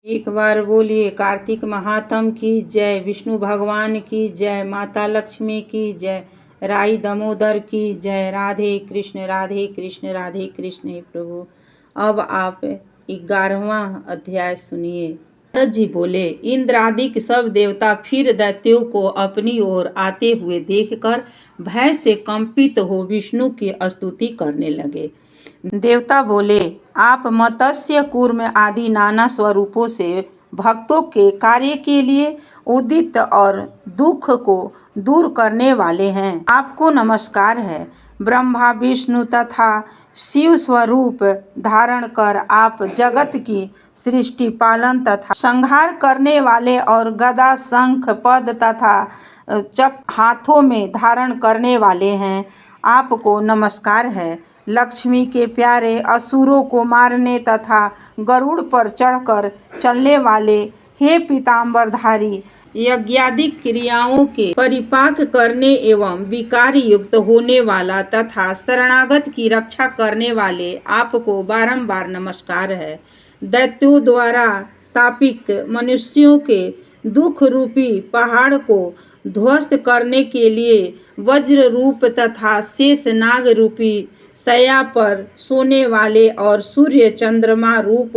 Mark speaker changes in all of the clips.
Speaker 1: एक बार बोलिए कार्तिक महात्म की जय, विष्णु भगवान की जय, माता लक्ष्मी की जय, राई दामोदर की जय। राधे कृष्ण राधे कृष्ण राधे कृष्ण। हे प्रभु, अब आप 11वां अध्याय सुनिए। नारद जी बोले, इंद्र आदि सब देवता फिर दैत्यों को अपनी ओर आते हुए देखकर भय से कंपित हो विष्णु की स्तुति करने लगे। देवता बोले, आप मत्स्य कूर्म आदि नाना स्वरूपों से भक्तों के कार्य के लिए उदित और दुख को दूर करने वाले हैं। आपको नमस्कार है। ब्रह्मा विष्णु तथा शिव स्वरूप धारण कर आप जगत की सृष्टि पालन तथा संहार करने वाले और गदा शंख पद तथा चक्र हाथों में धारण करने वाले हैं। आपको नमस्कार है। लक्ष्मी के प्यारे, असुरों को मारने तथा गरुड़ पर चढ़कर चलने वाले, हे पीताम्बरधारी, यज्ञादिक क्रियाओं के परिपाक करने एवं विकार युक्त होने वाला तथा शरणागत की रक्षा करने वाले, आपको बारंबार नमस्कार है। दैत्यों द्वारा तापिक मनुष्यों के दुख रूपी पहाड़ को ध्वस्त करने के लिए वज्र रूप तथा शेष नाग रूपी शया पर सोने वाले और सूर्य चंद्रमा रूप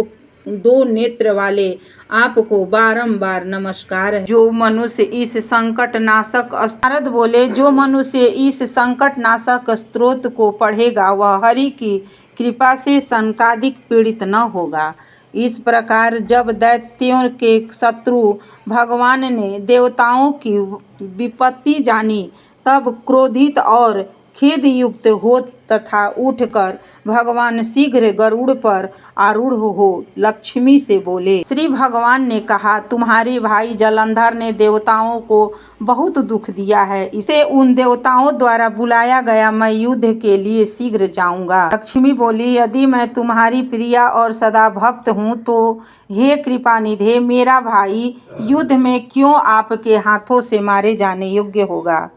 Speaker 1: 2 नेत्र वाले, आपको बारंबार नमस्कार है। जो मनुष्य इस संकट नाशक, नारद बोले, जो मनुष्य इस संकट नाशक स्तोत्र को पढ़ेगा वह हरि की कृपा से शंकादिक पीड़ित न होगा। इस प्रकार जब दैत्यों के शत्रु भगवान ने देवताओं की विपत्ति जानी, तब क्रोधित और खेद युक्त हो तथा उठकर भगवान शीघ्र गरुड़ पर आरूढ़ हो लक्ष्मी से बोले। श्री भगवान ने कहा, तुम्हारे भाई जलंधर ने देवताओं को बहुत दुख दिया है, इसे उन देवताओं द्वारा बुलाया गया, मैं युद्ध के लिए शीघ्र जाऊंगा। लक्ष्मी बोली, यदि मैं तुम्हारी प्रिया और सदा भक्त हूँ तो हे कृपानिधे, मेरा भाई युद्ध में क्यों आपके हाथों से मारे जाने योग्य होगा।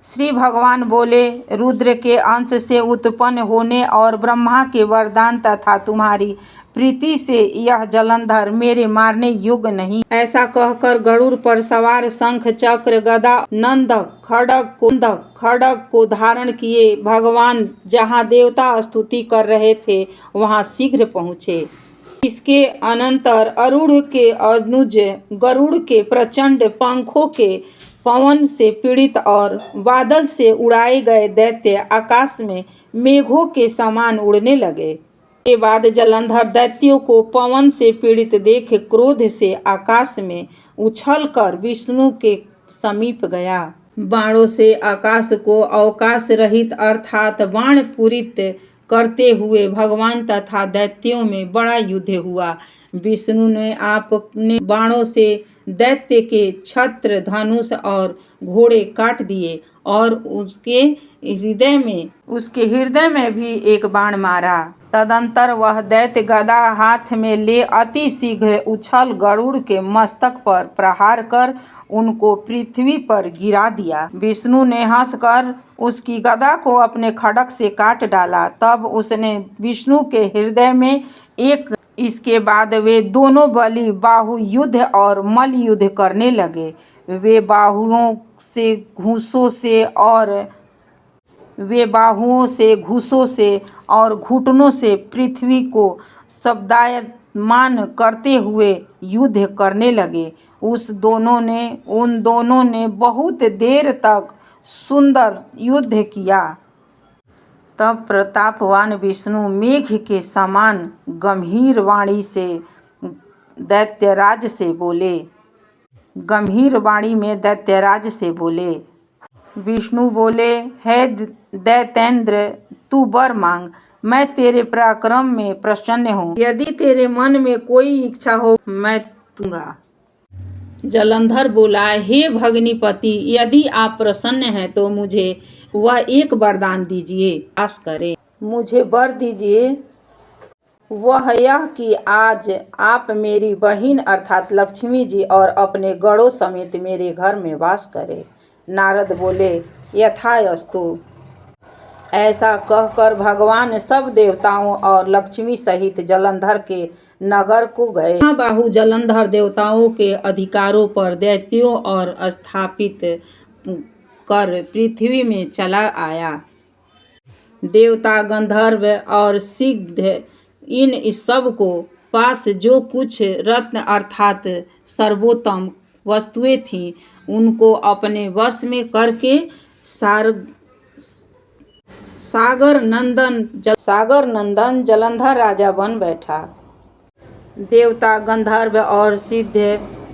Speaker 1: श्री भगवान बोले, रुद्र के अंश से उत्पन्न होने और ब्रह्मा के वरदान तथा तुम्हारी प्रीति से यह जलंधर मेरे मारने योग्य नहीं। ऐसा कहकर गरुड़ पर सवार शंख चक्र गदा नंदक खड़ग को धारण किए भगवान जहाँ देवता स्तुति कर रहे थे वहाँ शीघ्र पहुँचे। इसके अनंतर अरूढ़ के अनुज गरुड़ के प्रचंड पंखों के पवन से पीड़ित और बादल से उड़ाए गए दैत्य आकाश में मेघों के समान उड़ने लगे। के बाद जलंधर दैत्यों को पवन से पीड़ित देख क्रोध से आकाश में उछलकर विष्णु के समीप गया। बाणों से आकाश को अवकाश रहित अर्थात बाण पूरित करते हुए भगवान तथा दैत्यों में बड़ा युद्ध हुआ। विष्णु ने अपने बाणों से दैत्य के छत्र, धनुष और घोड़े काट दिए और उसके हृदय में भी एक बाण मारा। तदंतर वह दैत्य गदा हाथ में ले अति शीघ्र उछल गरुड़ के मस्तक पर प्रहार कर उनको पृथ्वी पर गिरा दिया। विष्णु ने हंसकर उसकी गदा को अपने खड्ग से काट डाला। तब उसने विष्णु के हृदय में एक इसके बाद वे दोनों बलि बाहु युद्ध और मल युद्ध करने लगे। वे बाहुओं से और घुटनों से पृथ्वी को शब्दायमान करते हुए युद्ध करने लगे। उन दोनों ने बहुत देर तक सुंदर युद्ध किया। तब प्रतापवान विष्णु मेघ के समान गंभीर वाणी में दैत्यराज से बोले। विष्णु बोले, हे दैतेंद्र, तू वर मांग, मैं तेरे पराक्रम में प्रसन्न हूँ। यदि तेरे मन में कोई इच्छा हो मैं दूंगा। जलंधर बोला, हे भगनीपति, यदि आप प्रसन्न हैं तो मुझे वह एक वरदान दीजिए। आस करे मुझे वर दीजिए, वह यह कि आज आप मेरी बहिन अर्थात लक्ष्मी जी और अपने गणों समेत मेरे घर में वास करें। नारद बोले, यथास्तु। ऐसा कहकर भगवान सब देवताओं और लक्ष्मी सहित जलंधर के नगर को गए। महाबाहु जलंधर देवताओं के अधिकारों पर दैत्यों और स्थापित कर पृथ्वी में चला आया। देवता, गंधर्व और सिद्ध इन सब को पास जो कुछ रत्न अर्थात सर्वोत्तम वस्तुएं थीं, उनको अपने वश में करके सागर नंदन जलंधर राजा बन बैठा। देवता, गंधर्व और सिद्ध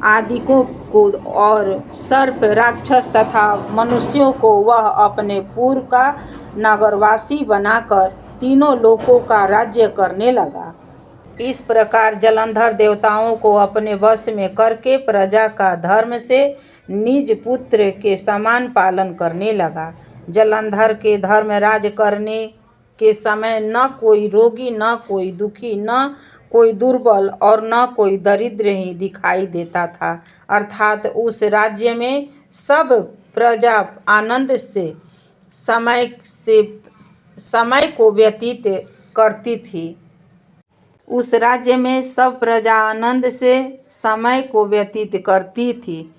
Speaker 1: आदिकों को और सर्प, राक्षस तथा मनुष्यों को वह अपने पुर का नगरवासी बनाकर तीनों लोकों का राज्य करने लगा। इस प्रकार जलंधर देवताओं को अपने वश में करके प्रजा का धर्म से निज पुत्र के समान पालन करने लगा। जलंधर के धर्मराज करने के समय न कोई रोगी, न कोई दुखी, न कोई दुर्बल और न कोई दरिद्र ही दिखाई देता था। अर्थात उस राज्य में सब प्रजा आनंद से समय को व्यतीत करती थी। उस राज्य में सब प्रजा आनंद से समय को व्यतीत करती थी।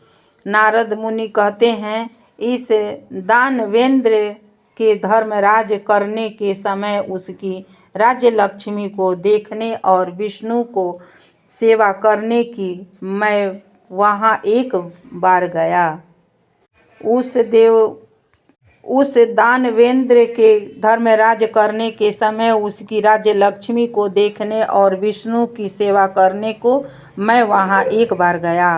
Speaker 1: नारद मुनि कहते हैं, इस दानवेंद्र के धर्मराज करने के समय उसकी राज्य लक्ष्मी को देखने और विष्णु को सेवा करने की मैं वहाँ एक बार गया। उस दानवेंद्र के धर्मराज करने के समय उसकी राज्य लक्ष्मी को देखने और विष्णु की सेवा करने को मैं वहाँ एक बार गया।